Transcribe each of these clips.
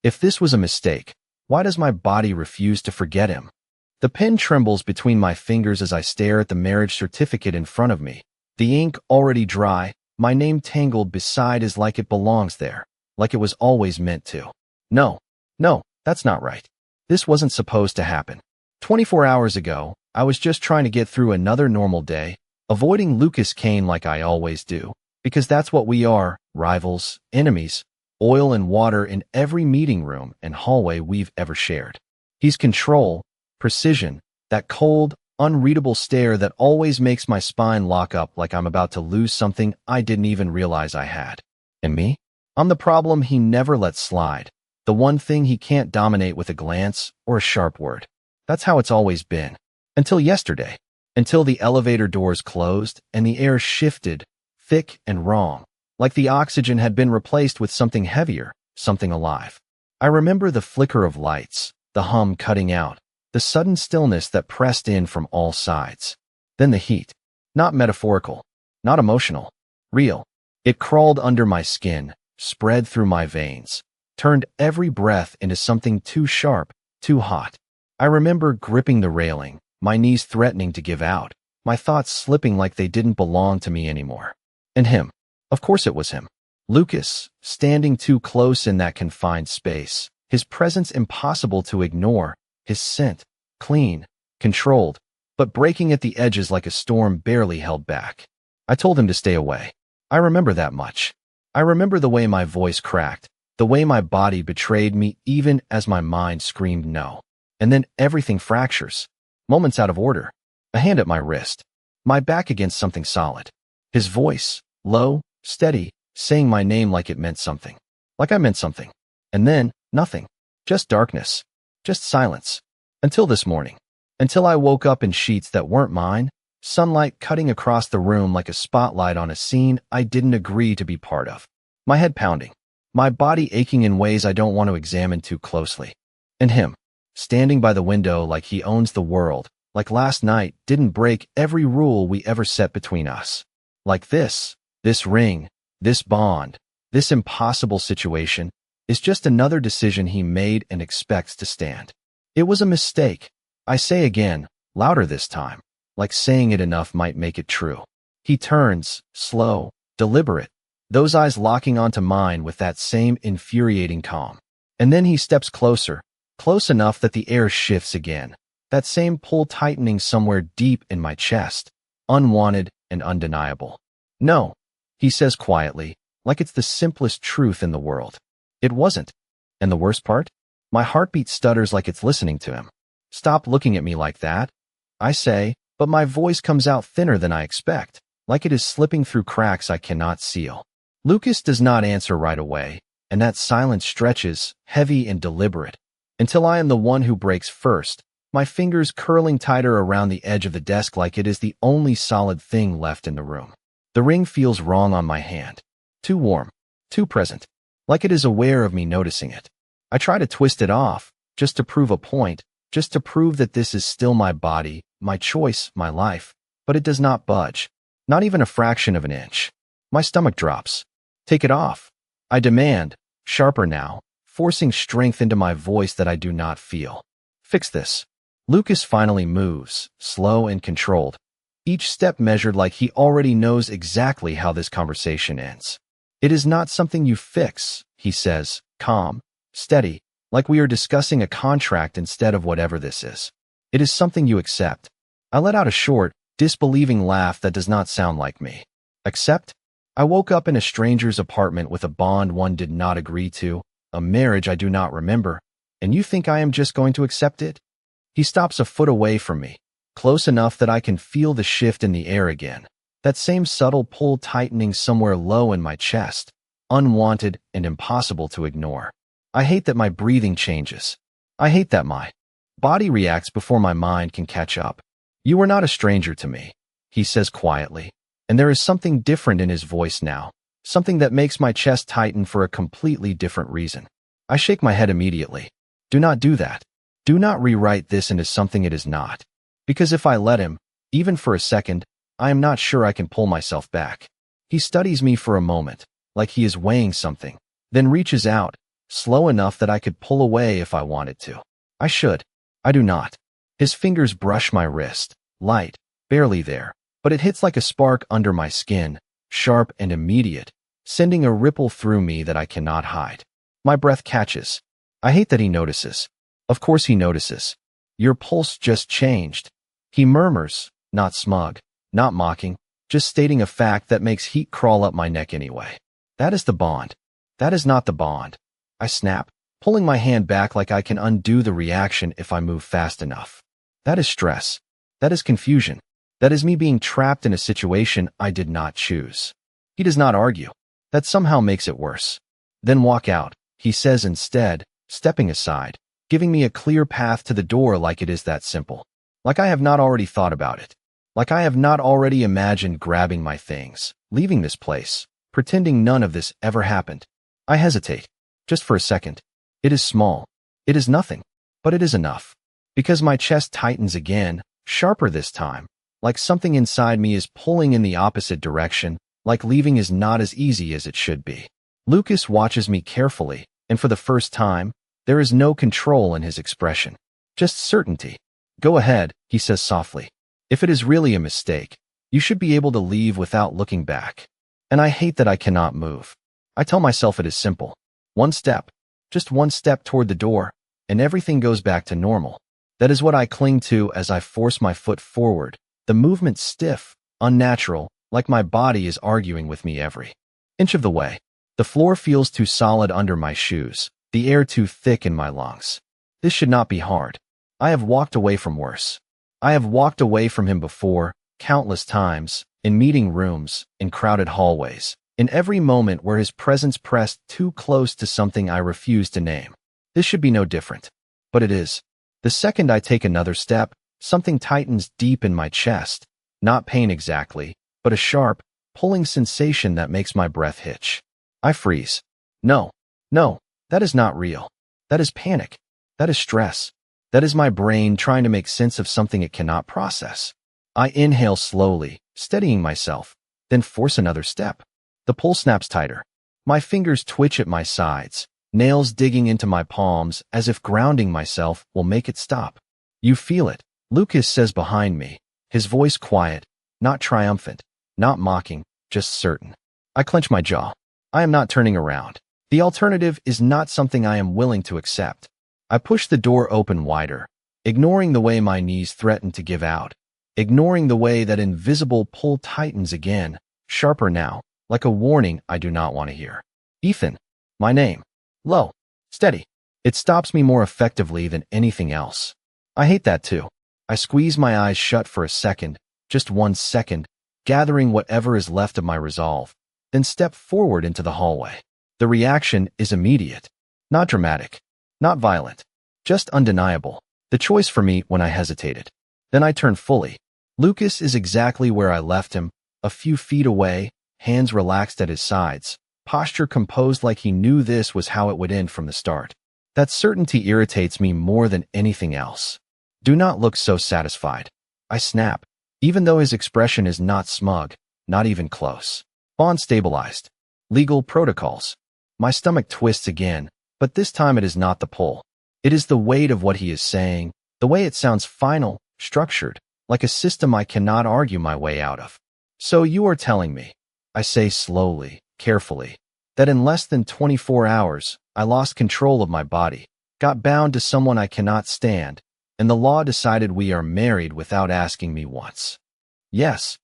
If this was a mistake, why does my body refuse to forget him? The pen trembles between my fingers as I stare at the marriage certificate in front of me. The ink already dry, my name tangled beside is like it belongs there, like it was always meant to. No, that's not right. This wasn't supposed to happen. 24 hours ago, I was just trying to get through another normal day, avoiding Lucas Kane like I always do, because that's what we are, rivals, enemies, oil and water in every meeting room and hallway we've ever shared. He's control, precision, that cold, unreadable stare that always makes my spine lock up like I'm about to lose something I didn't even realize I had. And me? I'm the problem he never lets slide, the one thing he can't dominate with a glance or a sharp word. That's how it's always been. Until yesterday. Until the elevator doors closed and the air shifted, thick and wrong, like the oxygen had been replaced with something heavier, something alive. I remember the flicker of lights, the hum cutting out, the sudden stillness that pressed in from all sides. Then the heat. Not metaphorical, not emotional, real. It crawled under my skin, spread through my veins, turned every breath into something too sharp, too hot. I remember gripping the railing, my knees threatening to give out, my thoughts slipping like they didn't belong to me anymore. And him. Of course it was him. Lucas, standing too close in that confined space, his presence impossible to ignore, his scent, clean, controlled, but breaking at the edges like a storm barely held back. I told him to stay away. I remember that much. I remember the way my voice cracked, the way my body betrayed me even as my mind screamed no. And then everything fractures. Moments out of order. A hand at my wrist. My back against something solid. His voice, low, steady, saying my name like it meant something. Like I meant something. And then, nothing. Just darkness. Just silence. Until this morning. Until I woke up in sheets that weren't mine, sunlight cutting across the room like a spotlight on a scene I didn't agree to be part of. My head pounding. My body aching in ways I don't want to examine too closely. And him, standing by the window like he owns the world, like last night didn't break every rule we ever set between us. Like this ring, this bond, this impossible situation, is just another decision he made and expects to stand. It was a mistake. I say again, louder this time, like saying it enough might make it true. He turns, slow, deliberate, those eyes locking onto mine with that same infuriating calm. And then he steps closer, close enough that the air shifts again, that same pull tightening somewhere deep in my chest, unwanted and undeniable. No, he says quietly, like it's the simplest truth in the world. It wasn't. And the worst part? My heartbeat stutters like it's listening to him. Stop looking at me like that, I say, but my voice comes out thinner than I expect, like it is slipping through cracks I cannot seal. Lucas does not answer right away, and that silence stretches, heavy and deliberate, until I am the one who breaks first, my fingers curling tighter around the edge of the desk like it is the only solid thing left in the room. The ring feels wrong on my hand. Too warm, too present, like it is aware of me noticing it. I try to twist it off, just to prove a point, just to prove that this is still my body, my choice, my life, but it does not budge, not even a fraction of an inch. My stomach drops. Take it off. I demand, sharper now, forcing strength into my voice that I do not feel. Fix this. Lucas finally moves, slow and controlled, each step measured like he already knows exactly how this conversation ends. It is not something you fix, he says, calm, steady, like we are discussing a contract instead of whatever this is. It is something you accept. I let out a short, disbelieving laugh that does not sound like me. Accept? I woke up in a stranger's apartment with a bond one did not agree to, a marriage I do not remember, and you think I am just going to accept it? He stops a foot away from me, close enough that I can feel the shift in the air again, that same subtle pull tightening somewhere low in my chest, unwanted and impossible to ignore. I hate that my breathing changes. I hate that my body reacts before my mind can catch up. You are not a stranger to me, he says quietly, and there is something different in his voice now, something that makes my chest tighten for a completely different reason. I shake my head immediately. Do not do that. Do not rewrite this into something it is not. Because if I let him, even for a second, I am not sure I can pull myself back. He studies me for a moment, like he is weighing something, then reaches out, slow enough that I could pull away if I wanted to. I should. I do not. His fingers brush my wrist, light, barely there, but it hits like a spark under my skin, sharp and immediate, sending a ripple through me that I cannot hide. My breath catches. I hate that he notices. Of course he notices. Your pulse just changed. He murmurs, not smug, not mocking, just stating a fact that makes heat crawl up my neck anyway. That is the bond. That is not the bond. I snap, pulling my hand back like I can undo the reaction if I move fast enough. That is stress. That is confusion. That is me being trapped in a situation I did not choose. He does not argue. That somehow makes it worse. Then walk out, he says instead, stepping aside, giving me a clear path to the door like it is that simple. Like I have not already thought about it. Like I have not already imagined grabbing my things, leaving this place, pretending none of this ever happened. I hesitate. Just for a second. It is small. It is nothing. But it is enough. Because my chest tightens again, sharper this time. Like something inside me is pulling in the opposite direction, like leaving is not as easy as it should be. Lucas watches me carefully, and for the first time, there is no control in his expression. Just certainty. Go ahead, he says softly. If it is really a mistake, you should be able to leave without looking back. And I hate that I cannot move. I tell myself it is simple. One step, just one step toward the door, and everything goes back to normal. That is what I cling to as I force my foot forward, the movement stiff, unnatural, like my body is arguing with me every inch of the way. The floor feels too solid under my shoes, the air too thick in my lungs. This should not be hard. I have walked away from worse. I have walked away from him before, countless times, in meeting rooms, in crowded hallways, in every moment where his presence pressed too close to something I refused to name. This should be no different. But it is. The second I take another step, something tightens deep in my chest. Not pain exactly, but a sharp, pulling sensation that makes my breath hitch. I freeze. No, that is not real. That is panic. That is stress. That is my brain trying to make sense of something it cannot process. I inhale slowly, steadying myself, then force another step. The pull snaps tighter. My fingers twitch at my sides, nails digging into my palms as if grounding myself will make it stop. You feel it, Lucas says behind me, his voice quiet, not triumphant, not mocking, just certain. I clench my jaw. I am not turning around. The alternative is not something I am willing to accept. I push the door open wider, ignoring the way my knees threaten to give out, ignoring the way that invisible pull tightens again, sharper now, like a warning I do not want to hear. Ethan. My name. Low. Steady. It stops me more effectively than anything else. I hate that too. I squeeze my eyes shut for a second, just 1 second, gathering whatever is left of my resolve, then step forward into the hallway. The reaction is immediate. Not dramatic. Not violent. Just undeniable. The choice for me when I hesitated. Then I turn fully. Lucas is exactly where I left him, a few feet away, hands relaxed at his sides, posture composed like he knew this was how it would end from the start. That certainty irritates me more than anything else. Do not look so satisfied. I snap, even though his expression is not smug, not even close. Bond stabilized. Legal protocols. My stomach twists again, but this time it is not the pull. It is the weight of what he is saying, the way it sounds final, structured, like a system I cannot argue my way out of. So you are telling me, I say slowly, carefully, that in less than 24 hours, I lost control of my body, got bound to someone I cannot stand, and the law decided we are married without asking me once. Yes.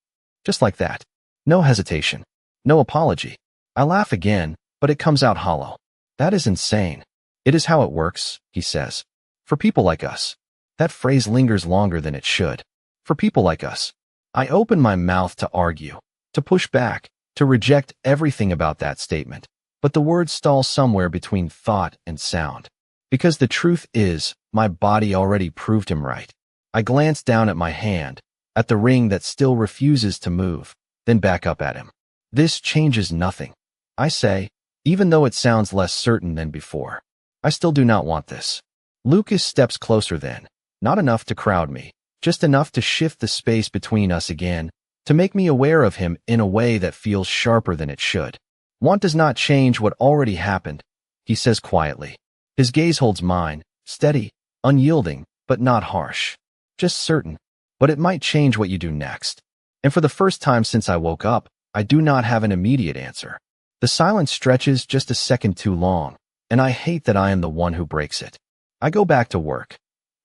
Just like that. No hesitation. No apology. I laugh again, but it comes out hollow. That is insane. It is how it works, he says. For people like us. That phrase lingers longer than it should. For people like us. I open my mouth to argue, to push back, to reject everything about that statement, but the words stall somewhere between thought and sound. Because the truth is, my body already proved him right. I glance down at my hand, at the ring that still refuses to move, then back up at him. This changes nothing. I say, even though it sounds less certain than before. I still do not want this. Lucas steps closer then, not enough to crowd me, just enough to shift the space between us again, to make me aware of him in a way that feels sharper than it should. Want does not change what already happened, he says quietly. His gaze holds mine, steady, unyielding, but not harsh. Just certain. But it might change what you do next. And for the first time since I woke up, I do not have an immediate answer. The silence stretches just a second too long, and I hate that I am the one who breaks it. I go back to work.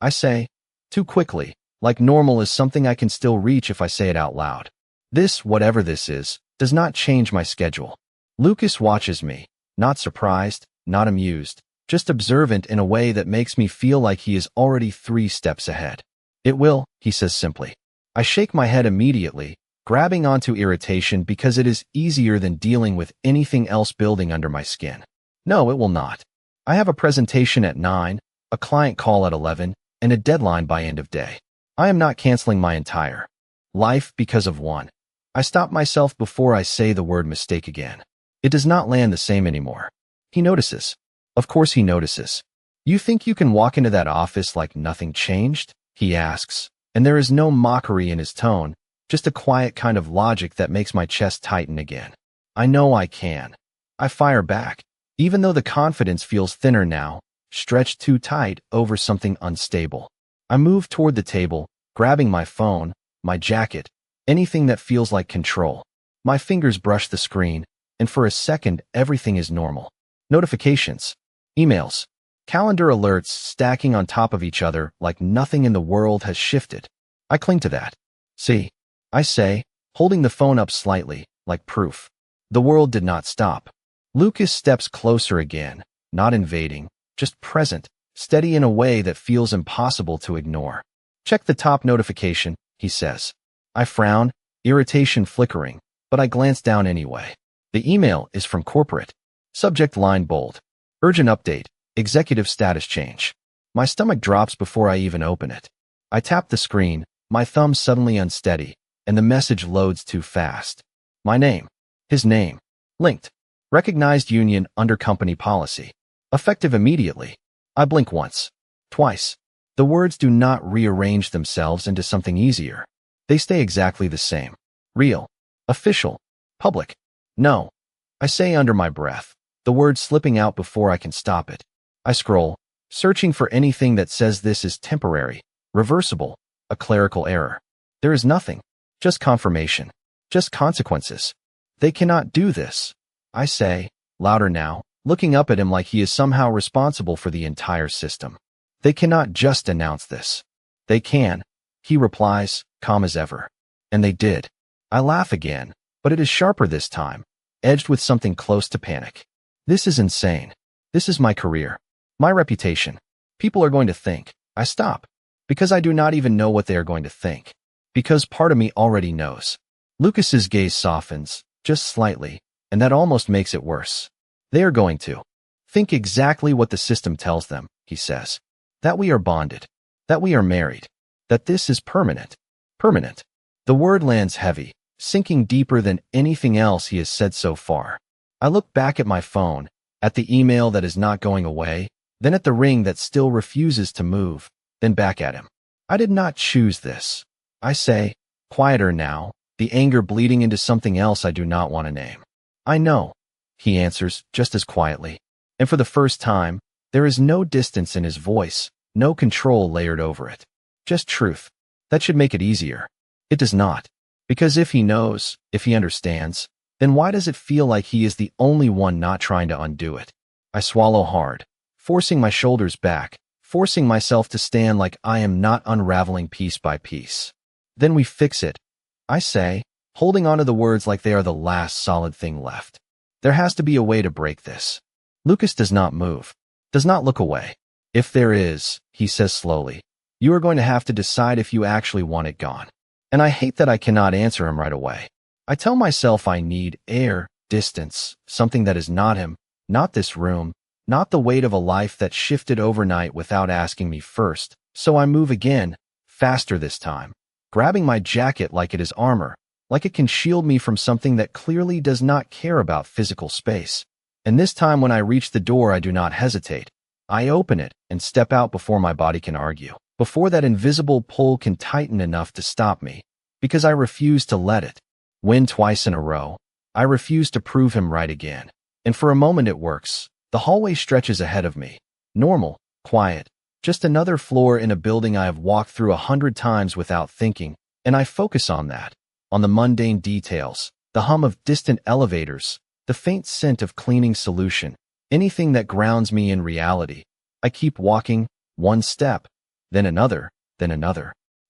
I say, too quickly, like normal is something I can still reach if I say it out loud. This, whatever this is, does not change my schedule. Lucas watches me, not surprised, not amused, just observant in a way that makes me feel like he is already 3 steps ahead. It will, he says simply. I shake my head immediately, grabbing onto irritation because it is easier than dealing with anything else building under my skin. No, it will not. I have a presentation at 9, a client call at 11, and a deadline by end of day. I am not canceling my entire life because of one. I stop myself before I say the word mistake again. It does not land the same anymore. He notices. Of course he notices. You think you can walk into that office like nothing changed? He asks, and there is no mockery in his tone, just a quiet kind of logic that makes my chest tighten again. I know I can. I fire back, even though the confidence feels thinner now, stretched too tight over something unstable. I move toward the table, grabbing my phone, my jacket, anything that feels like control. My fingers brush the screen, and for a second everything is normal. Notifications, emails, calendar alerts stacking on top of each other like nothing in the world has shifted. I cling to that. See, I say, holding the phone up slightly, like proof. The world did not stop. Lucas steps closer again, not invading, just present, steady in a way that feels impossible to ignore. Check the top notification, he says. I frown, irritation flickering, but I glance down anyway. The email is from corporate. Subject line bold. Urgent update. Executive status change. My stomach drops before I even open it. I tap the screen, my thumb suddenly unsteady, and the message loads too fast. My name. His name. Linked. Recognized union under company policy. Effective immediately. I blink once. Twice. The words do not rearrange themselves into something easier. They stay exactly the same. Real. Official. Public. No. I say under my breath, the word slipping out before I can stop it. I scroll, searching for anything that says this is temporary, reversible, a clerical error. There is nothing. Just confirmation. Just consequences. They cannot do this. I say, louder now, looking up at him like he is somehow responsible for the entire system. They cannot just announce this. They can. He replies, calm as ever. And they did. I laugh again, but it is sharper this time, edged with something close to panic. This is insane. This is my career. My reputation. People are going to think. I stop. Because I do not even know what they are going to think. Because part of me already knows. Lucas's gaze softens, just slightly, and that almost makes it worse. They are going to think exactly what the system tells them, he says. That we are bonded. That we are married. That this is permanent. Permanent. The word lands heavy, sinking deeper than anything else he has said so far. I look back at my phone, at the email that is not going away, then at the ring that still refuses to move, then back at him. I did not choose this. I say, quieter now, the anger bleeding into something else I do not want to name. I know, he answers just as quietly. And for the first time, there is no distance in his voice, no control layered over it. Just truth. That should make it easier. It does not. Because if he knows, if he understands, then why does it feel like he is the only one not trying to undo it? I swallow hard, forcing my shoulders back, forcing myself to stand like I am not unraveling piece by piece. Then we fix it, I say, holding onto the words like they are the last solid thing left. There has to be a way to break this. Lucas does not move, does not look away. If there is, he says slowly, you are going to have to decide if you actually want it gone. And I hate that I cannot answer him right away. I tell myself I need air, distance, something that is not him, not this room, not the weight of a life that shifted overnight without asking me first. So I move again, faster this time, grabbing my jacket like it is armor, like it can shield me from something that clearly does not care about physical space. And this time when I reach the door, I do not hesitate. I open it and step out before my body can argue, before that invisible pull can tighten enough to stop me, because I refuse to let it. Win twice in a row. I refuse to prove him right again. And for a moment it works. The hallway stretches ahead of me. Normal, quiet, just another floor in a building I have walked through 100 times without thinking, and I focus on that, on the mundane details, the hum of distant elevators, the faint scent of cleaning solution, anything that grounds me in reality. I keep walking, one step, then another,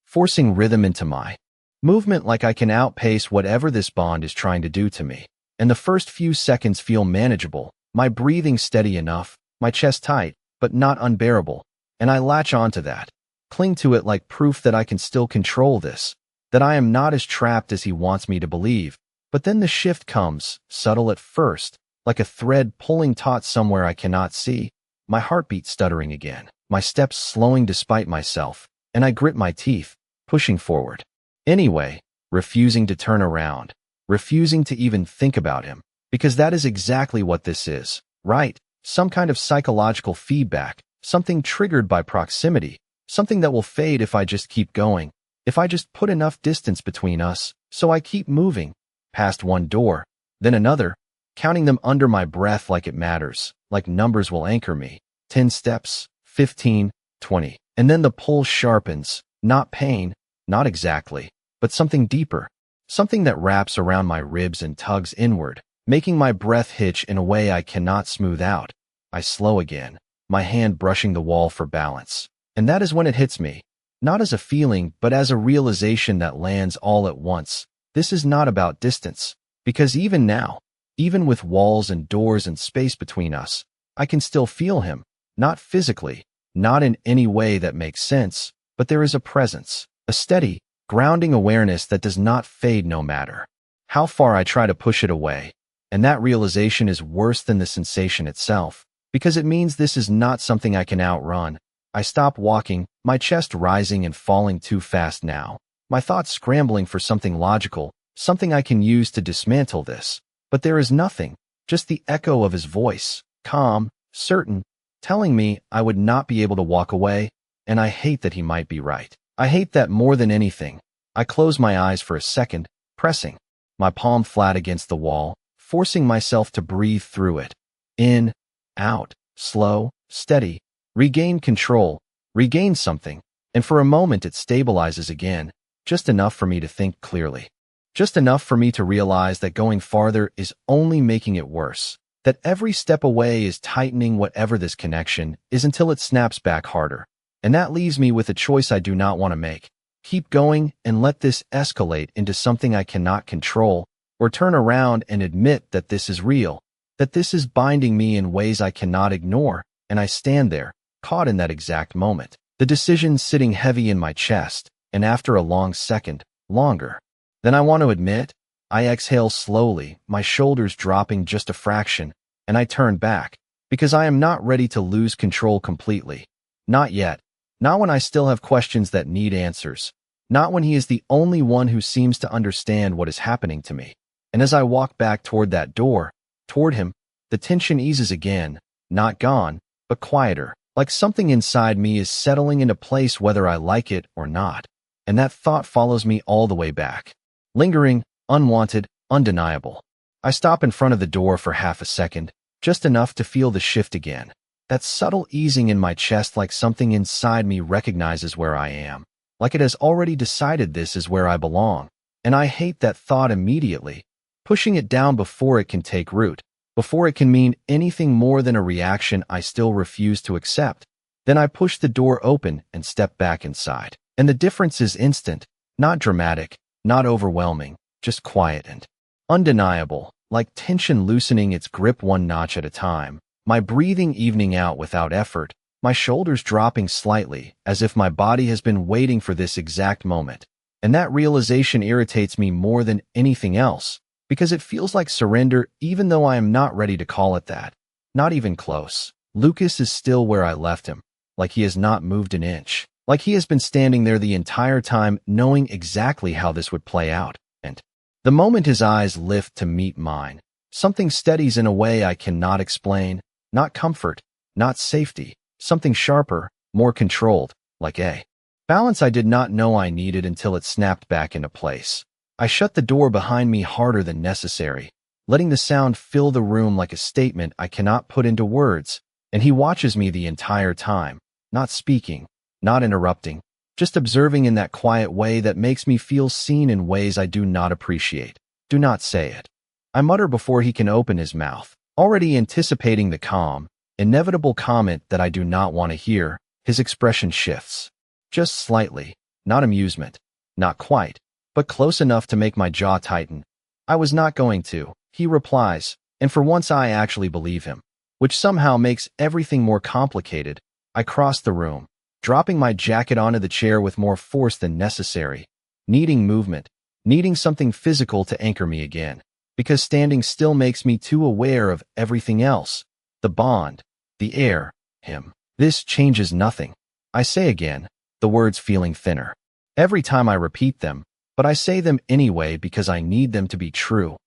forcing rhythm into my movement like I can outpace whatever this bond is trying to do to me. And the first few seconds feel manageable, my breathing steady enough, my chest tight, but not unbearable. And I latch onto that, cling to it like proof that I can still control this, that I am not as trapped as he wants me to believe. But then the shift comes, subtle at first, like a thread pulling taut somewhere I cannot see, my heartbeat stuttering again, my steps slowing despite myself, and I grit my teeth, pushing forward. Anyway, refusing to turn around, refusing to even think about him, because that is exactly what this is, right? Some kind of psychological feedback, something triggered by proximity, something that will fade if I just keep going, if I just put enough distance between us, so I keep moving, past one door, then another, counting them under my breath like it matters, like numbers will anchor me. 10 steps, 15, 20. And then the pull sharpens, not pain, not exactly, but something deeper, something that wraps around my ribs and tugs inward, making my breath hitch in a way I cannot smooth out. I slow again, my hand brushing the wall for balance. And that is when it hits me, not as a feeling, but as a realization that lands all at once. This is not about distance, because even now, even with walls and doors and space between us, I can still feel him, not physically, not in any way that makes sense, but there is a presence, a steady, grounding awareness that does not fade no matter how far I try to push it away. And that realization is worse than the sensation itself, because it means this is not something I can outrun. I stop walking, my chest rising and falling too fast now, my thoughts scrambling for something logical, something I can use to dismantle this. But there is nothing, just the echo of his voice, calm, certain, telling me I would not be able to walk away, and I hate that he might be right. I hate that more than anything. I close my eyes for a second, pressing my palm flat against the wall, forcing myself to breathe through it. In, out, slow, steady, regain control, regain something, and for a moment it stabilizes again, just enough for me to think clearly. Just enough for me to realize that going farther is only making it worse, that every step away is tightening whatever this connection is until it snaps back harder. And that leaves me with a choice I do not want to make. Keep going and let this escalate into something I cannot control, or turn around and admit that this is real, that this is binding me in ways I cannot ignore, and I stand there, caught in that exact moment, the decision sitting heavy in my chest, and after a long second, longer than I want to admit, I exhale slowly, my shoulders dropping just a fraction, and I turn back, because I am not ready to lose control completely. Not yet. Not when I still have questions that need answers. Not when he is the only one who seems to understand what is happening to me. And as I walk back toward that door, toward him, the tension eases again, not gone, but quieter, like something inside me is settling into place whether I like it or not. And that thought follows me all the way back. Lingering, unwanted, undeniable. I stop in front of the door for half a second, just enough to feel the shift again. That subtle easing in my chest, like something inside me recognizes where I am, like it has already decided this is where I belong. And I hate that thought immediately, pushing it down before it can take root, before it can mean anything more than a reaction I still refuse to accept. Then I push the door open and step back inside. And the difference is instant, not dramatic, not overwhelming, just quiet and undeniable, like tension loosening its grip one notch at a time. My breathing evening out without effort, my shoulders dropping slightly, as if my body has been waiting for this exact moment. And that realization irritates me more than anything else, because it feels like surrender even though I am not ready to call it that. Not even close. Lucas is still where I left him, like he has not moved an inch, like he has been standing there the entire time knowing exactly how this would play out. And the moment his eyes lift to meet mine, something steadies in a way I cannot explain. Not comfort, not safety, something sharper, more controlled, like a balance I did not know I needed until it snapped back into place. I shut the door behind me harder than necessary, letting the sound fill the room like a statement I cannot put into words, and he watches me the entire time, not speaking, not interrupting, just observing in that quiet way that makes me feel seen in ways I do not appreciate. Do not say it. I mutter before he can open his mouth, already anticipating the calm, inevitable comment that I do not want to hear. His expression shifts. Just slightly, not amusement, not quite, but close enough to make my jaw tighten. I was not going to, he replies, and for once I actually believe him, which somehow makes everything more complicated. I cross the room, dropping my jacket onto the chair with more force than necessary, needing movement, needing something physical to anchor me again, because standing still makes me too aware of everything else. The bond, the air, him. This changes nothing. I say again, the words feeling thinner. Every time I repeat them, but I say them anyway because I need them to be true.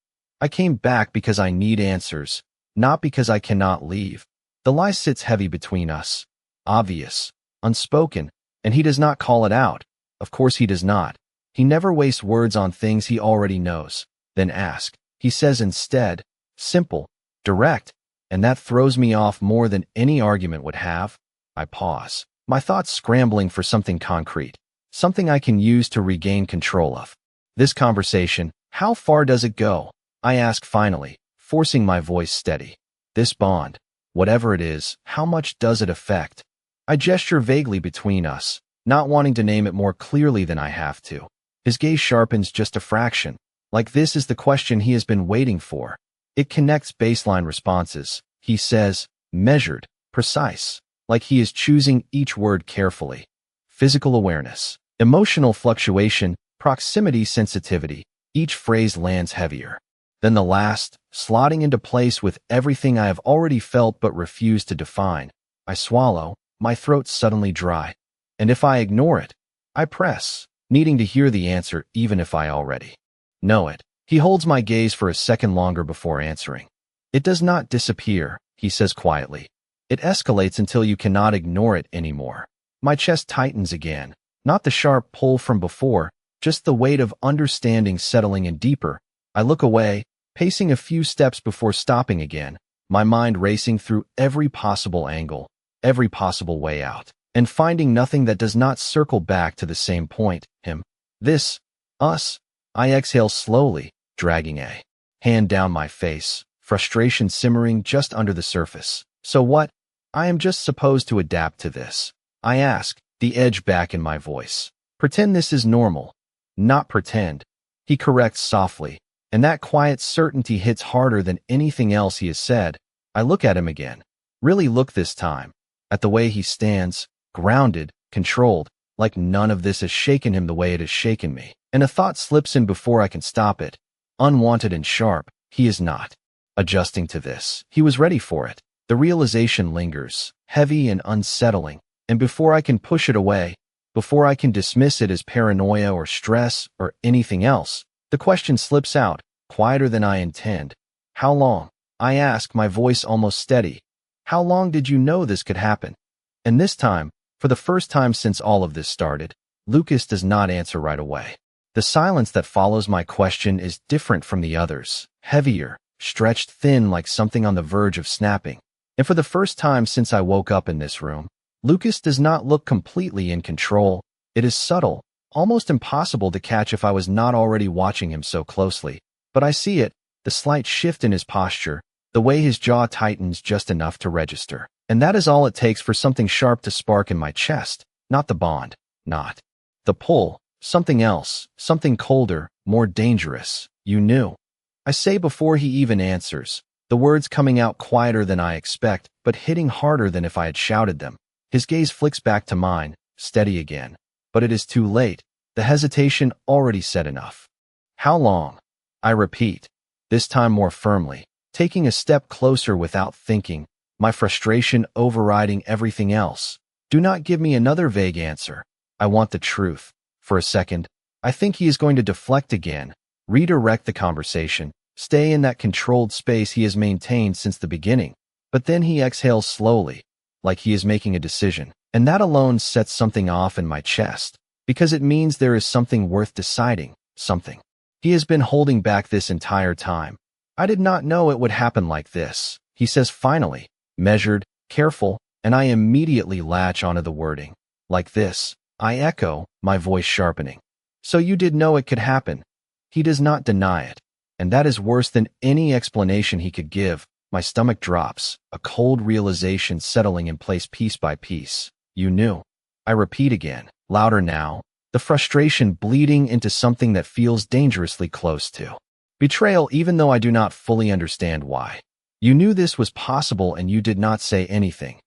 I came back because I need answers, not because I cannot leave. The lie sits heavy between us, obvious, unspoken, and he does not call it out. Of course he does not. He never wastes words on things he already knows. Then ask. He says instead, simple, direct, and that throws me off more than any argument would have. I pause, my thoughts scrambling for something concrete, something I can use to regain control of. This conversation, how far does it go? I ask finally, forcing my voice steady. This bond, whatever it is, how much does it affect? I gesture vaguely between us, not wanting to name it more clearly than I have to. His gaze sharpens just a fraction, like this is the question he has been waiting for. It connects baseline responses. He says, measured, precise, like he is choosing each word carefully. Physical awareness, emotional fluctuation, proximity sensitivity. Each phrase lands heavier than the last, slotting into place with everything I have already felt but refuse to define. I swallow, my throat suddenly dry. And if I ignore it, I press, needing to hear the answer even if I already know it. He holds my gaze for a second longer before answering. It does not disappear, he says quietly. It escalates until you cannot ignore it anymore. My chest tightens again, not the sharp pull from before, just the weight of understanding settling in deeper. I look away, pacing a few steps before stopping again, my mind racing through every possible angle, every possible way out, and finding nothing that does not circle back to the same point, him, this, us. I exhale slowly, dragging a hand down my face, frustration simmering just under the surface. So what? I am just supposed to adapt to this. I ask, the edge back in my voice. Pretend this is normal. Not pretend. He corrects softly, and that quiet certainty hits harder than anything else he has said. I look at him again. Really look this time. At the way he stands, grounded, controlled, like none of this has shaken him the way it has shaken me. And a thought slips in before I can stop it. Unwanted and sharp, he is not adjusting to this. He was ready for it. The realization lingers, heavy and unsettling, and before I can push it away, before I can dismiss it as paranoia or stress or anything else, the question slips out, quieter than I intend. How long? I ask, my voice almost steady. How long did you know this could happen? And this time, for the first time since all of this started, Lucas does not answer right away. The silence that follows my question is different from the others, heavier, stretched thin like something on the verge of snapping. And for the first time since I woke up in this room, Lucas does not look completely in control. It is subtle, almost impossible to catch if I was not already watching him so closely. But I see it, the slight shift in his posture, the way his jaw tightens just enough to register. And that is all it takes for something sharp to spark in my chest, not the bond, not the pull, something else, something colder, more dangerous. You knew. I say before he even answers, the words coming out quieter than I expect, but hitting harder than if I had shouted them. His gaze flicks back to mine, steady again. But it is too late. The hesitation already said enough. How long? I repeat, this time more firmly, taking a step closer without thinking, my frustration overriding everything else. Do not give me another vague answer. I want the truth. For a second, I think he is going to deflect again, redirect the conversation, stay in that controlled space he has maintained since the beginning. But then he exhales slowly, like he is making a decision. And that alone sets something off in my chest, because it means there is something worth deciding, something he has been holding back this entire time. I did not know it would happen like this, he says finally, measured, careful, and I immediately latch onto the wording. Like this, I echo, my voice sharpening. So you did know it could happen. He does not deny it, and that is worse than any explanation he could give. My stomach drops, a cold realization settling in place piece by piece. You knew. I repeat again, louder now, the frustration bleeding into something that feels dangerously close to betrayal, even though I do not fully understand why. You knew this was possible and you did not say anything.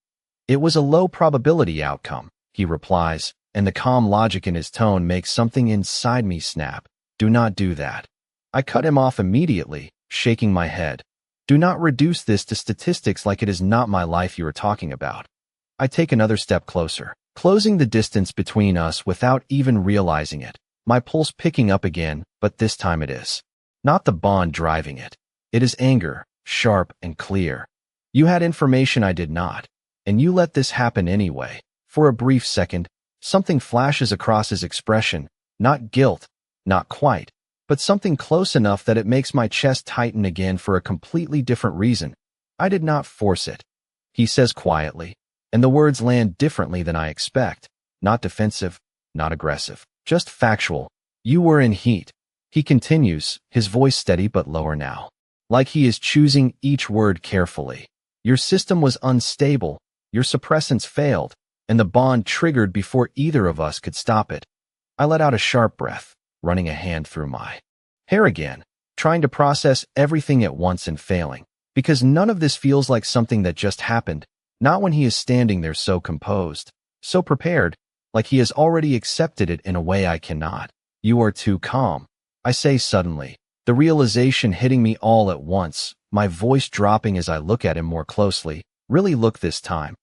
It was a low probability outcome, he replies, and the calm logic in his tone makes something inside me snap. Do not do that. I cut him off immediately, shaking my head. Do not reduce this to statistics like it is not my life you are talking about. I take another step closer, closing the distance between us without even realizing it, my pulse picking up again, but this time it is not the bond driving it. It is anger, sharp and clear. You had information I did not, and you let this happen anyway. For a brief second, something flashes across his expression, not guilt, not quite, but something close enough that it makes my chest tighten again for a completely different reason. I did not force it, he says quietly, and the words land differently than I expect. Not defensive, not aggressive, just factual. You were in heat. He continues, his voice steady but lower now, like he is choosing each word carefully. Your system was unstable, your suppressants failed, and the bond triggered before either of us could stop it. I let out a sharp breath, running a hand through my hair again, trying to process everything at once and failing, because none of this feels like something that just happened, not when he is standing there so composed, so prepared, like he has already accepted it in a way I cannot. You are too calm, I say suddenly, the realization hitting me all at once, my voice dropping as I look at him more closely. Really look this time.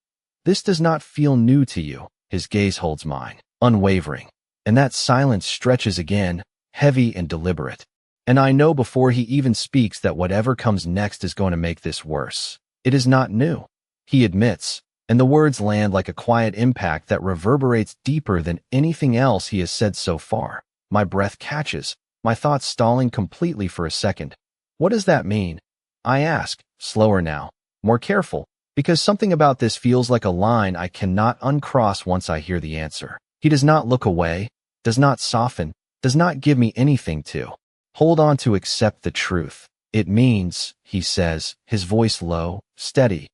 This does not feel new to you. His gaze holds mine, unwavering, and that silence stretches again, heavy and deliberate. And I know before he even speaks that whatever comes next is going to make this worse. It is not new, he admits, and the words land like a quiet impact that reverberates deeper than anything else he has said so far. My breath catches, my thoughts stalling completely for a second. What does that mean? I ask, slower now, more careful, because something about this feels like a line I cannot uncross once I hear the answer. He does not look away, does not soften, does not give me anything to hold on to except the truth. It means, he says, his voice low, steady,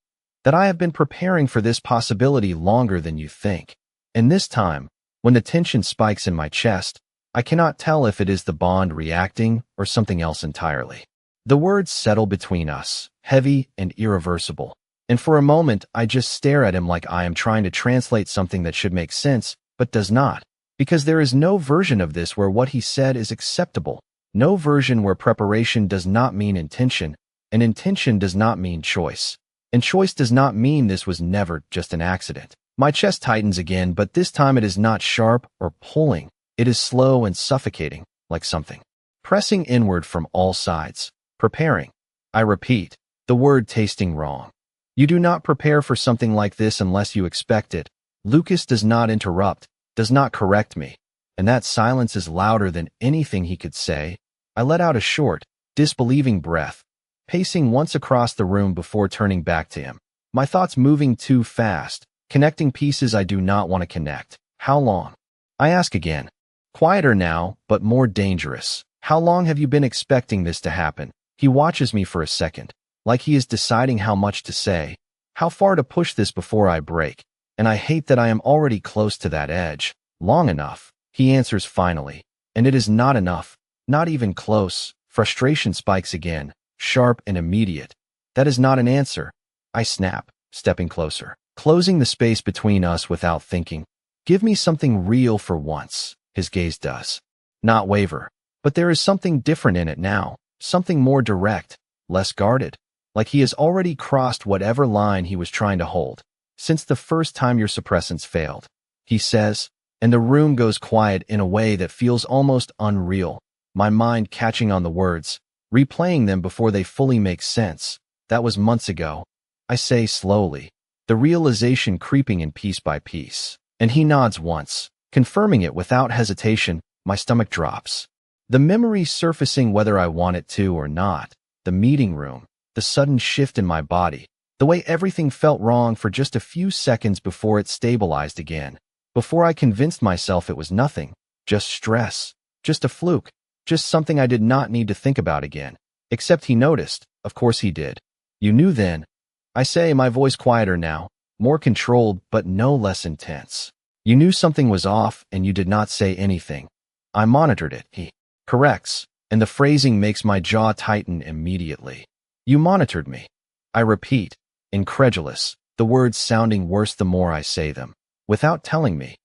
that I have been preparing for this possibility longer than you think. And this time, when the tension spikes in my chest, I cannot tell if it is the bond reacting or something else entirely. The words settle between us, heavy and irreversible. And for a moment, I just stare at him like I am trying to translate something that should make sense, but does not. Because there is no version of this where what he said is acceptable. No version where preparation does not mean intention, and intention does not mean choice. And choice does not mean this was never just an accident. My chest tightens again, but this time it is not sharp or pulling. It is slow and suffocating, like something pressing inward from all sides. Preparing. I repeat, the word tasting wrong. You do not prepare for something like this unless you expect it. Lucas does not interrupt, does not correct me, and that silence is louder than anything he could say. I let out a short, disbelieving breath, pacing once across the room before turning back to him. My thoughts moving too fast, connecting pieces I do not want to connect. How long? I ask again. Quieter now, but more dangerous. How long have you been expecting this to happen? He watches me for a second, like he is deciding how much to say, how far to push this before I break, and I hate that I am already close to that edge. Long enough, he answers finally, and it is not enough, not even close. Frustration spikes again, sharp and immediate. That is not an answer. I snap, stepping closer, closing the space between us without thinking. Give me something real for once. His gaze does not waver, but there is something different in it now, something more direct, less guarded, like he has already crossed whatever line he was trying to hold. Since the first time your suppressants failed, he says, and the room goes quiet in a way that feels almost unreal, my mind catching on the words, replaying them before they fully make sense. That was months ago, I say slowly, the realization creeping in piece by piece. And he nods once, confirming it without hesitation. My stomach drops. The memory surfacing whether I want it to or not. The the meeting room, the sudden shift in my body, the way everything felt wrong for just a few seconds before it stabilized again, before I convinced myself it was nothing, just stress, just a fluke, just something I did not need to think about again. Except he noticed, of course he did. You knew then. I say, my voice quieter now, more controlled but no less intense. You knew something was off and you did not say anything. I monitored it, he corrects, and the phrasing makes my jaw tighten immediately. You monitored me. I repeat, incredulous, the words sounding worse the more I say them. Without telling me.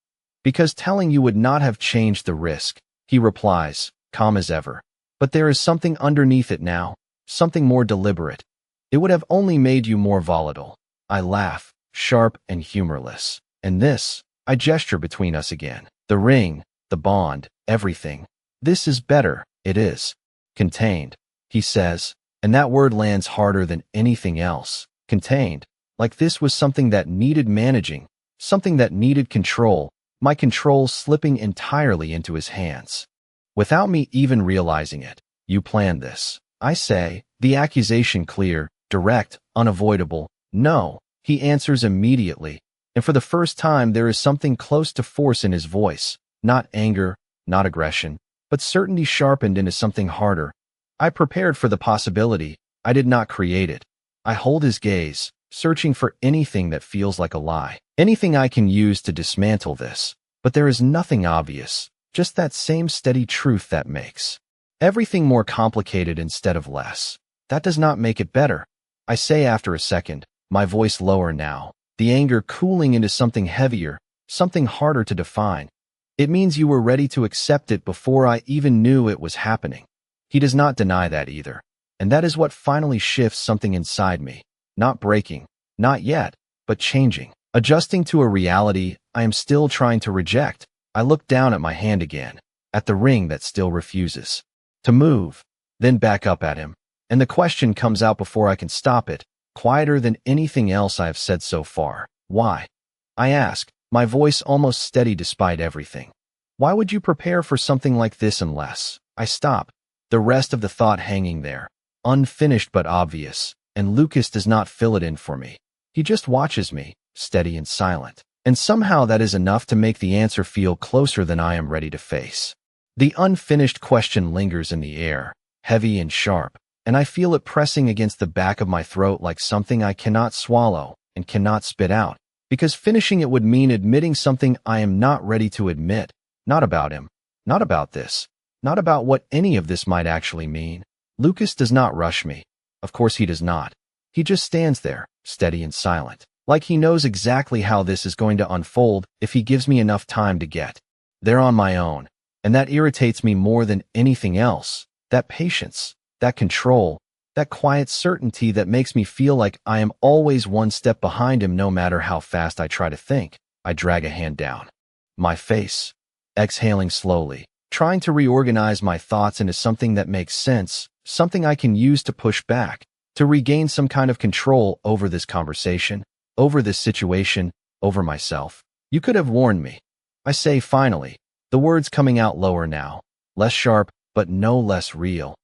Because telling you would not have changed the risk, he replies, calm as ever. But there is something underneath it now, something more deliberate. It would have only made you more volatile. I laugh, sharp and humorless. And this, I gesture between us again. The ring, the bond, everything. This is better, it is. Contained, he says, and that word lands harder than anything else. Contained, like this was something that needed managing, something that needed control, my control slipping entirely into his hands. Without me even realizing it, you planned this. I say, the accusation clear, direct, unavoidable. No, he answers immediately, and for the first time there is something close to force in his voice, not anger, not aggression, but certainty sharpened into something harder. I prepared for the possibility, I did not create it. I hold his gaze, searching for anything that feels like a lie, anything I can use to dismantle this, but there is nothing obvious, just that same steady truth that makes everything more complicated instead of less. That does not make it better. I say after a second, my voice lower now, the anger cooling into something heavier, something harder to define. It means you were ready to accept it before I even knew it was happening. He does not deny that either, and that is what finally shifts something inside me, not breaking, not yet, but changing, adjusting to a reality I am still trying to reject. I look down at my hand again, at the ring that still refuses to move, then back up at him, and the question comes out before I can stop it, quieter than anything else I have said so far. Why? I ask, my voice almost steady despite everything. Why would you prepare for something like this unless? I stop, the rest of the thought hanging there, unfinished but obvious, and Lucas does not fill it in for me. He just watches me, steady and silent, and somehow that is enough to make the answer feel closer than I am ready to face. The unfinished question lingers in the air, heavy and sharp, and I feel it pressing against the back of my throat like something I cannot swallow and cannot spit out, because finishing it would mean admitting something I am not ready to admit, not about him, not about this, not about what any of this might actually mean. Lucas does not rush me. Of course he does not. He just stands there, steady and silent, like he knows exactly how this is going to unfold if he gives me enough time to get there on my own. And that irritates me more than anything else, that patience, that control, that quiet certainty that makes me feel like I am always one step behind him no matter how fast I try to think. I drag a hand down my face, exhaling slowly, trying to reorganize my thoughts into something that makes sense, something I can use to push back, to regain some kind of control over this conversation, over this situation, over myself. You could have warned me. I say finally, the words coming out lower now, less sharp, but no less real.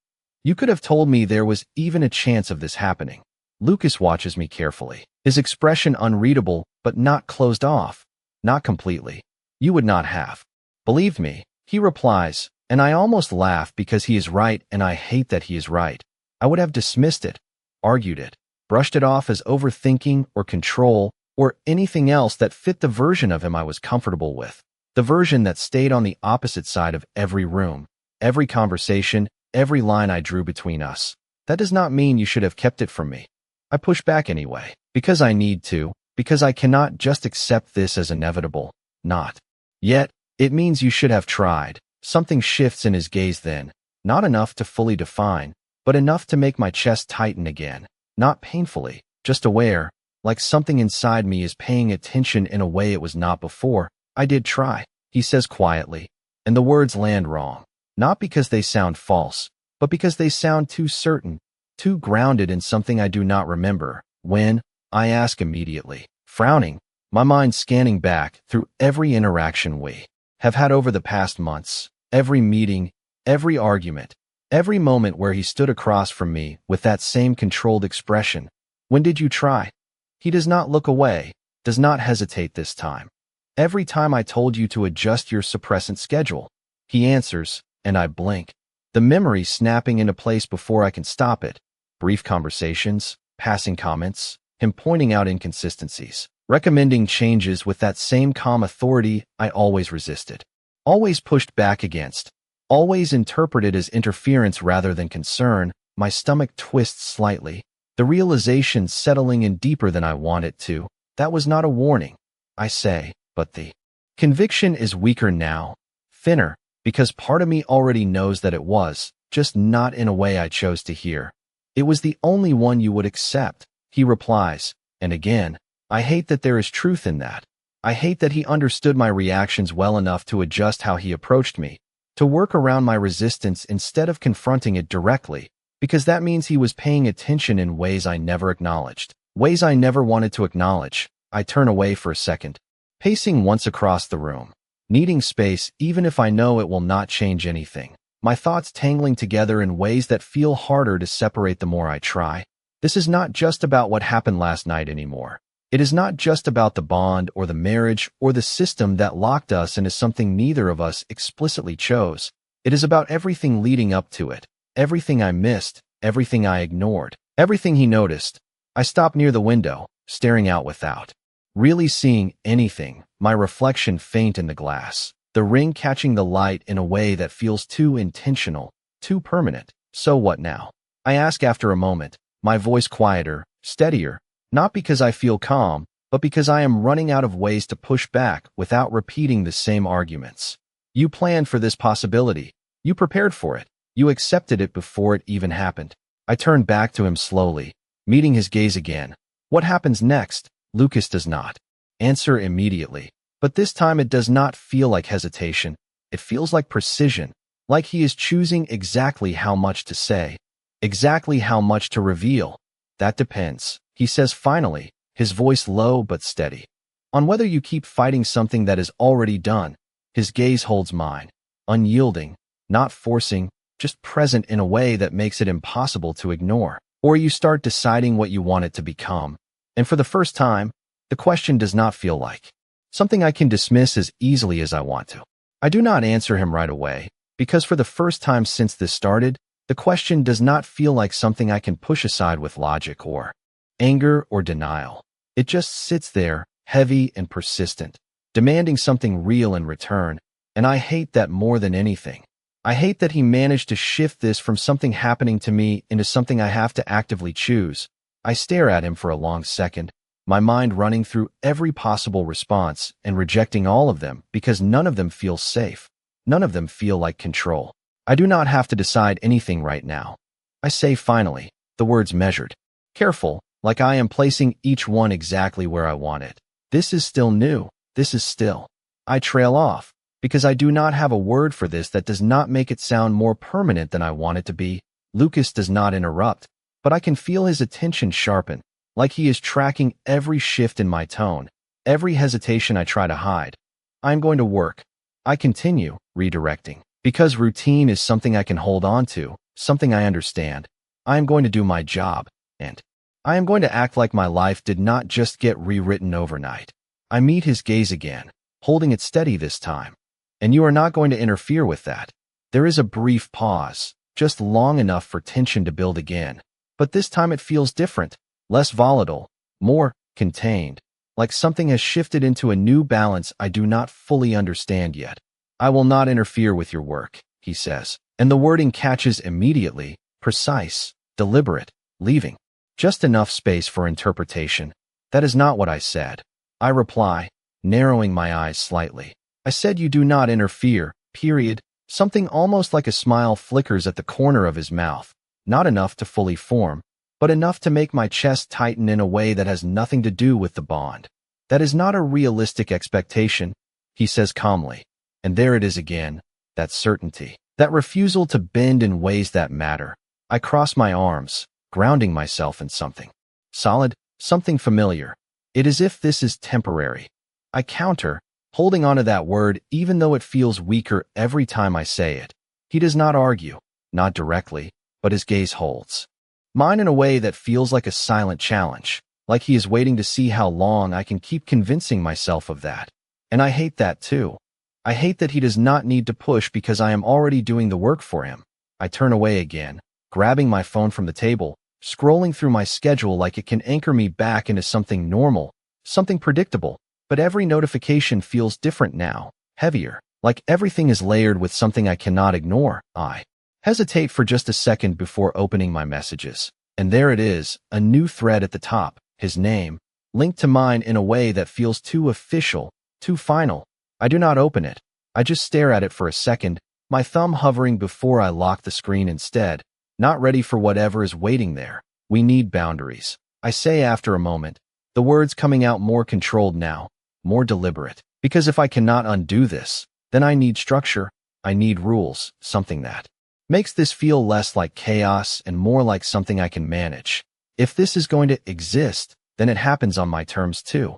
You could have told me there was even a chance of this happening. Lucas watches me carefully, his expression unreadable, but not closed off, not completely. You would not have believed me, he replies, and I almost laugh because he is right and I hate that he is right. I would have dismissed it, argued it, brushed it off as overthinking or control or anything else that fit the version of him I was comfortable with. The version that stayed on the opposite side of every room, every conversation, every line I drew between us. That does not mean you should have kept it from me. I push back anyway, because I need to, because I cannot just accept this as inevitable. Not yet. It means you should have tried. Something shifts in his gaze then, not enough to fully define, but enough to make my chest tighten again. Not painfully, just aware, like something inside me is paying attention in a way it was not before. I did try, he says quietly, and the words land wrong, not because they sound false, but because they sound too certain, too grounded in something I do not remember. When? I ask immediately, frowning, my mind scanning back through every interaction we have had over the past months, every meeting, every argument, Every moment where he stood across from me with that same controlled expression. When did you try? He does not look away, does not hesitate this time. Every time I told you to adjust your suppressant schedule. He answers, and I blink. The memory snapping into place before I can stop it. Brief conversations, passing comments, him pointing out inconsistencies, recommending changes with that same calm authority I always resisted, always pushed back against, always interpreted as interference rather than concern. My stomach twists slightly, the realization settling in deeper than I want it to. That was not a warning, I say, but the conviction is weaker now, thinner, because part of me already knows that it was, just not in a way I chose to hear. It was the only one you would accept, he replies, and again, I hate that there is truth in that. I hate that he understood my reactions well enough to adjust how he approached me, to work around my resistance instead of confronting it directly, because that means he was paying attention in ways I never acknowledged, ways I never wanted to acknowledge. I turn away for a second, pacing once across the room, needing space even if I know it will not change anything, my thoughts tangling together in ways that feel harder to separate the more I try. This is not just about what happened last night anymore. It is not just about the bond or the marriage or the system that locked us into something neither of us explicitly chose. It is about everything leading up to it, everything I missed, everything I ignored, everything he noticed. I stop near the window, staring out without really seeing anything, my reflection faint in the glass, the ring catching the light in a way that feels too intentional, too permanent. So what now? I ask after a moment, my voice quieter, steadier, not because I feel calm, but because I am running out of ways to push back without repeating the same arguments. You planned for this possibility. You prepared for it. You accepted it before it even happened. I turn back to him slowly, meeting his gaze again. What happens next? Lucas does not answer immediately, but this time it does not feel like hesitation. It feels like precision, like he is choosing exactly how much to say, exactly how much to reveal. That depends, he says finally, his voice low but steady. On whether you keep fighting something that is already done. His gaze holds mine, unyielding, not forcing, just present in a way that makes it impossible to ignore. Or you start deciding what you want it to become. And for the first time, the question does not feel like something I can dismiss as easily as I want to. I do not answer him right away, because for the first time since this started, the question does not feel like something I can push aside with logic or anger or denial. It just sits there, heavy and persistent, demanding something real in return, and I hate that more than anything. I hate that he managed to shift this from something happening to me into something I have to actively choose. I stare at him for a long second, my mind running through every possible response and rejecting all of them because none of them feel safe. None of them feel like control. I do not have to decide anything right now. I say finally, the words measured, careful, like I am placing each one exactly where I want it. This is still new. This is still. I trail off, because I do not have a word for this that does not make it sound more permanent than I want it to be. Lucas does not interrupt, but I can feel his attention sharpen, like he is tracking every shift in my tone, every hesitation I try to hide. I am going to work. I continue, redirecting, because routine is something I can hold on to, something I understand. I am going to do my job, and I am going to act like my life did not just get rewritten overnight. I meet his gaze again, holding it steady this time. And you are not going to interfere with that. There is a brief pause, just long enough for tension to build again. But this time it feels different, less volatile, more contained, like something has shifted into a new balance I do not fully understand yet. I will not interfere with your work, he says, and the wording catches immediately, precise, deliberate, leaving just enough space for interpretation. That is not what I said. I reply, narrowing my eyes slightly. I said you do not interfere, period. Something almost like a smile flickers at the corner of his mouth, not enough to fully form, but enough to make my chest tighten in a way that has nothing to do with the bond. That is not a realistic expectation, he says calmly. And there it is again, that certainty, that refusal to bend in ways that matter. I cross my arms, grounding myself in something solid, something familiar. It is as if this is temporary. I counter, holding onto that word even though it feels weaker every time I say it. He does not argue. not directly, but his gaze holds mine in a way that feels like a silent challenge, like he is waiting to see how long I can keep convincing myself of that. And I hate that too. I hate that he does not need to push because I am already doing the work for him. I turn away again, grabbing my phone from the table, scrolling through my schedule like it can anchor me back into something normal, something predictable. But every notification feels different now, heavier, like everything is layered with something I cannot ignore. I hesitate for just a second before opening my messages. And there it is, a new thread at the top, his name, linked to mine in a way that feels too official, too final. I do not open it. I just stare at it for a second, my thumb hovering before I lock the screen instead, not ready for whatever is waiting there. We need boundaries, I say after a moment, the words coming out more controlled now, more deliberate. Because if I cannot undo this, then I need structure, I need rules, something that makes this feel less like chaos and more like something I can manage. If this is going to exist, then it happens on my terms too.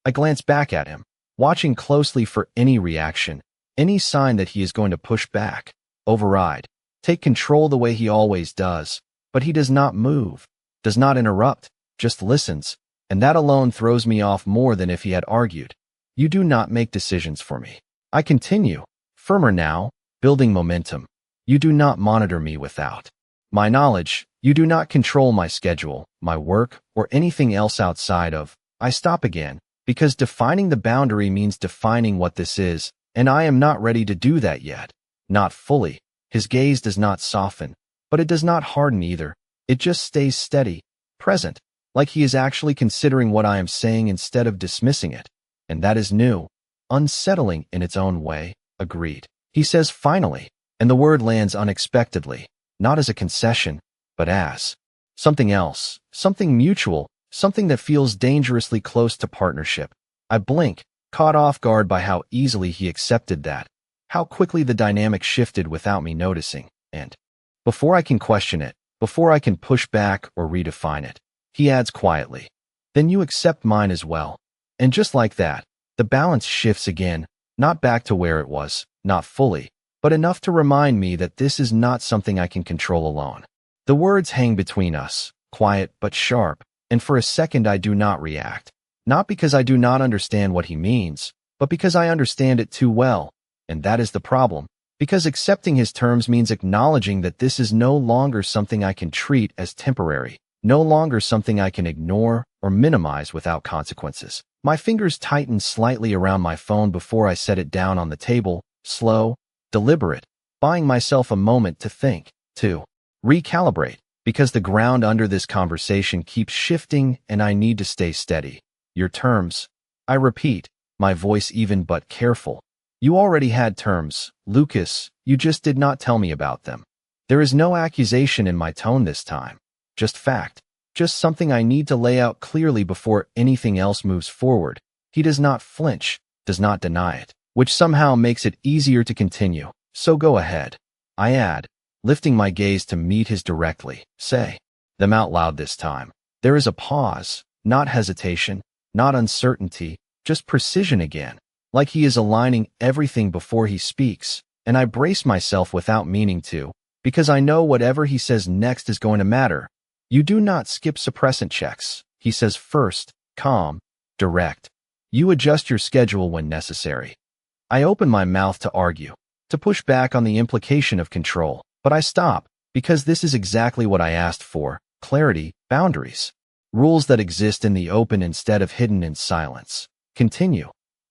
I glance back at him, watching closely for any reaction, any sign that he is going to push back, override, take control the way he always does. But he does not move, does not interrupt, just listens, and that alone throws me off more than if he had argued. You do not make decisions for me. I continue, firmer now, building momentum. You do not monitor me without my knowledge. You do not control my schedule, my work, or anything else outside of. I stop again, because defining the boundary means defining what this is, and I am not ready to do that yet. Not fully. His gaze does not soften, but it does not harden either. It just stays steady, present, like he is actually considering what I am saying instead of dismissing it. And that is new, unsettling in its own way. Agreed. He says finally, and the word lands unexpectedly, not as a concession, but as something else, something mutual, something that feels dangerously close to partnership. I blink, caught off guard by how easily he accepted that, how quickly the dynamic shifted without me noticing, and before I can question it, before I can push back or redefine it, he adds quietly, then you accept mine as well. And just like that, the balance shifts again, not back to where it was, not fully, but enough to remind me that this is not something I can control alone. The words hang between us, quiet but sharp, and for a second I do not react. Not because I do not understand what he means, but because I understand it too well. And that is the problem. Because accepting his terms means acknowledging that this is no longer something I can treat as temporary, no longer something I can ignore or minimize without consequences. My fingers tighten slightly around my phone before I set it down on the table, slow, deliberate, buying myself a moment to think, to recalibrate, because the ground under this conversation keeps shifting and I need to stay steady. Your terms, I repeat, my voice even but careful. You already had terms, Lucas, you just did not tell me about them. There is no accusation in my tone this time. Just fact, just something I need to lay out clearly before anything else moves forward. He does not flinch, does not deny it, which somehow makes it easier to continue. So go ahead. I add, lifting my gaze to meet his directly. Say them out loud this time. There is a pause, not hesitation, not uncertainty, just precision again, like he is aligning everything before he speaks, and I brace myself without meaning to, because I know whatever he says next is going to matter. You do not skip suppressant checks, he says first, calm, direct. You adjust your schedule when necessary. I open my mouth to argue, to push back on the implication of control, but I stop, because this is exactly what I asked for: clarity, boundaries, rules that exist in the open instead of hidden in silence. Continue,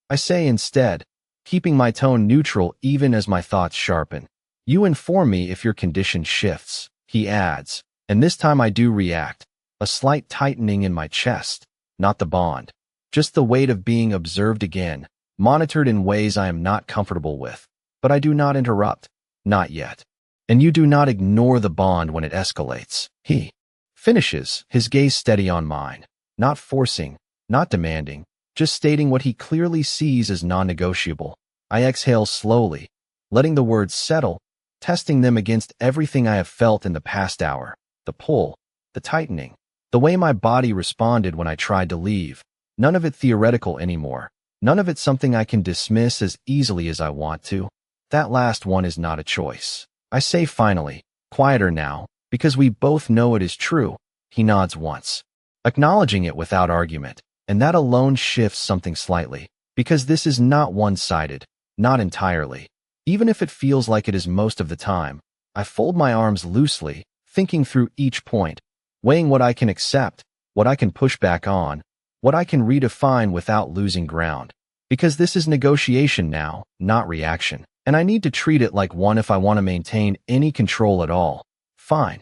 I say instead, keeping my tone neutral even as my thoughts sharpen. You inform me if your condition shifts, he adds, and this time I do react, a slight tightening in my chest, not the bond, just the weight of being observed again, monitored in ways I am not comfortable with. But I do not interrupt, not yet. And you do not ignore the bond when it escalates. He finishes, his gaze steady on mine, not forcing, not demanding, just stating what he clearly sees as non-negotiable. I exhale slowly, letting the words settle, testing them against everything I have felt in the past hour, the pull, the tightening, the way my body responded when I tried to leave. None of it theoretical anymore, none of it something I can dismiss as easily as I want to. That last one is not a choice. I say finally, Quieter now, because we both know it is true. He nods once, acknowledging it without argument, and that alone shifts something slightly, because this is not one-sided, not entirely. Even if it feels like it is most of the time, I fold my arms loosely, thinking through each point, weighing what I can accept, what I can push back on, what I can redefine without losing ground. Because this is negotiation now, not reaction, and I need to treat it like one if I want to maintain any control at all. Fine,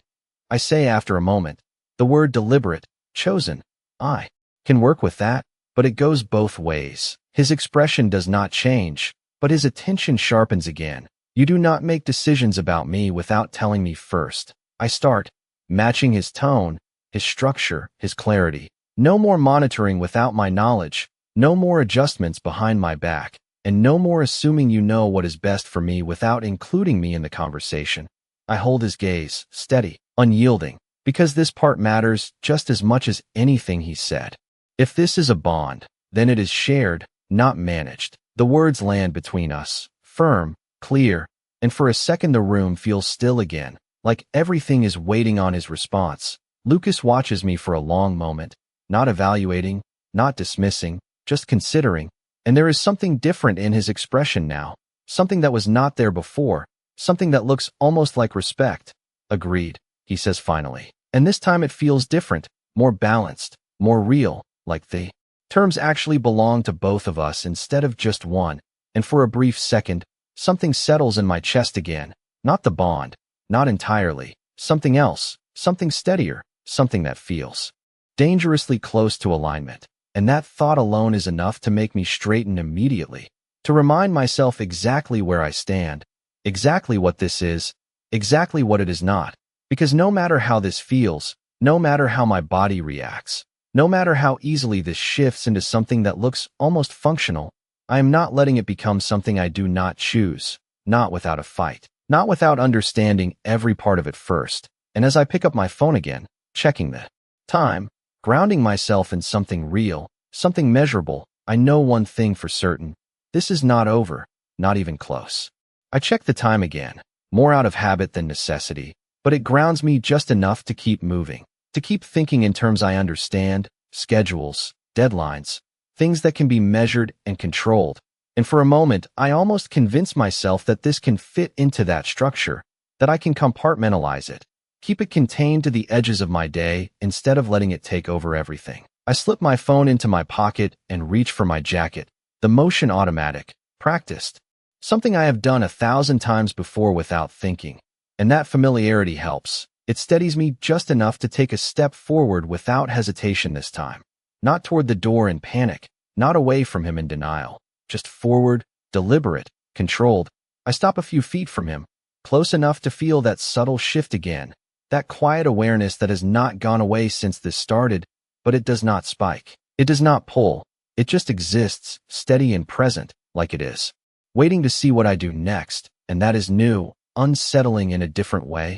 I say after a moment. The word deliberate, chosen, I can work with that, but it goes both ways. His expression does not change, but his attention sharpens again. You do not make decisions about me without telling me first. I start, matching his tone, his structure, his clarity. No more monitoring without my knowledge, no more adjustments behind my back, and no more assuming you know what is best for me without including me in the conversation. I hold his gaze, steady, unyielding, because this part matters just as much as anything he said. If this is a bond, then it is shared, not managed. The words land between us, firm, clear, and for a second the room feels still again, like everything is waiting on his response. Lucas watches me for a long moment, not evaluating, not dismissing, just considering, and there is something different in his expression now, something that was not there before, something that looks almost like respect. Agreed, he says finally. And this time it feels different, more balanced, more real, like the terms actually belong to both of us instead of just one. And for a brief second, something settles in my chest again. Not the bond, not entirely, something else, something steadier, something that feels dangerously close to alignment. And that thought alone is enough to make me straighten immediately, to remind myself exactly where I stand, exactly what this is, exactly what it is not. Because no matter how this feels, no matter how my body reacts, no matter how easily this shifts into something that looks almost functional, I am not letting it become something I do not choose, not without a fight, not without understanding every part of it first. And as I pick up my phone again, checking the time, grounding myself in something real, something measurable, I know one thing for certain. This is not over, not even close. I check the time again, more out of habit than necessity, but it grounds me just enough to keep moving, to keep thinking in terms I understand, schedules, deadlines, things that can be measured and controlled. And for a moment, I almost convince myself that this can fit into that structure, that I can compartmentalize it, keep it contained to the edges of my day instead of letting it take over everything. I slip my phone into my pocket and reach for my jacket, the motion automatic, practiced, something I have done 1,000 times before without thinking. And that familiarity helps. It steadies me just enough to take a step forward without hesitation this time. Not toward the door in panic, not away from him in denial, just forward, deliberate, controlled. I stop a few feet from him, close enough to feel that subtle shift again, that quiet awareness that has not gone away since this started, but it does not spike. It does not pull. It just exists, steady and present, like it is, waiting to see what I do next, and that is new, unsettling in a different way.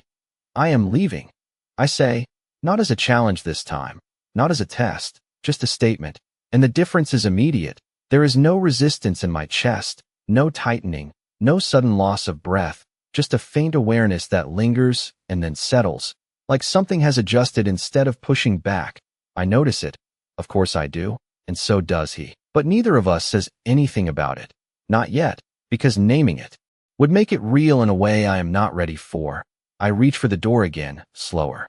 I am leaving, I say, not as a challenge this time, not as a test, just a statement. And the difference is immediate. There is no resistance in my chest, no tightening, no sudden loss of breath, just a faint awareness that lingers and then settles, like something has adjusted instead of pushing back. I notice it. Of course I do, and so does he. But neither of us says anything about it. Not yet, because naming it would make it real in a way I am not ready for. I reach for the door again, slower.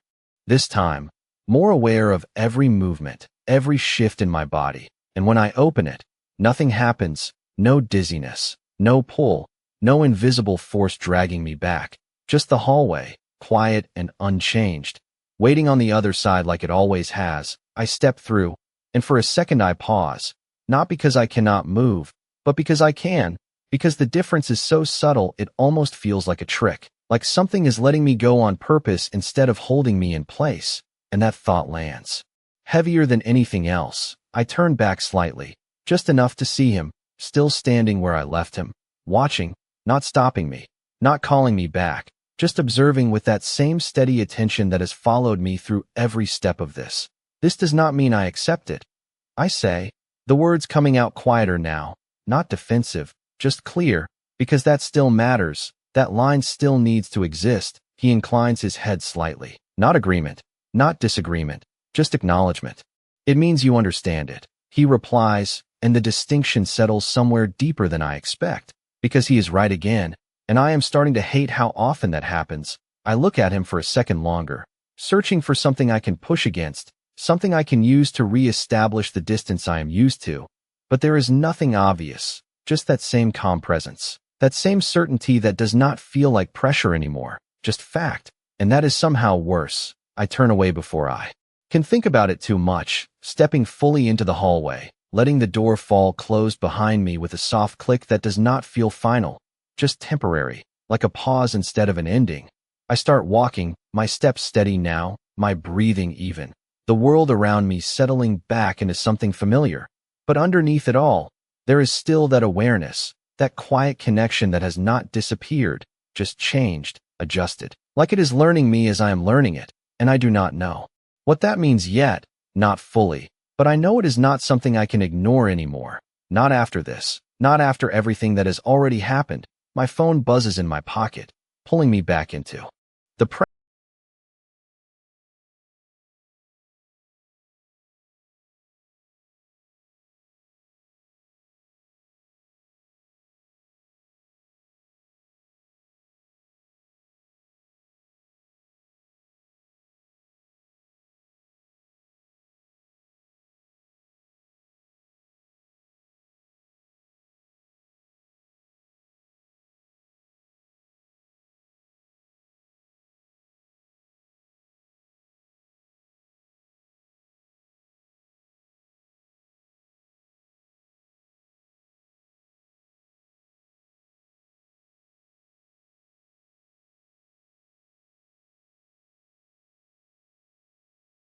This time, more aware of every movement, every shift in my body. And when I open it, nothing happens, no dizziness, no pull, no invisible force dragging me back. Just the hallway, quiet and unchanged, waiting on the other side like it always has. I step through, and for a second I pause, not because I cannot move, but because I can, because the difference is so subtle it almost feels like a trick, like something is letting me go on purpose instead of holding me in place. And that thought lands. Heavier than anything else, I turn back slightly, just enough to see him, still standing where I left him, watching, not stopping me, not calling me back, just observing with that same steady attention that has followed me through every step of this. This does not mean I accept it. I say, the words coming out quieter now, not defensive, just clear, because that still matters, that line still needs to exist, He inclines his head slightly. Not agreement, not disagreement, just acknowledgement. It means you understand it. He replies, and the distinction settles somewhere deeper than I expect, because he is right again, and I am starting to hate how often that happens. I look at him for a second longer, searching for something I can push against, something I can use to re-establish the distance I am used to. But there is nothing obvious, just that same calm presence, that same certainty that does not feel like pressure anymore, just fact. And that is somehow worse. I turn away before I can think about it too much, stepping fully into the hallway, letting the door fall closed behind me with a soft click that does not feel final, just temporary, like a pause instead of an ending. I start walking, my steps steady now, my breathing even, the world around me settling back into something familiar. But underneath it all, there is still that awareness, that quiet connection that has not disappeared, just changed, adjusted, like it is learning me as I am learning it, and I do not know what that means yet, not fully, but I know it is not something I can ignore anymore. Not after this, not after everything that has already happened. My phone buzzes in my pocket, pulling me back into the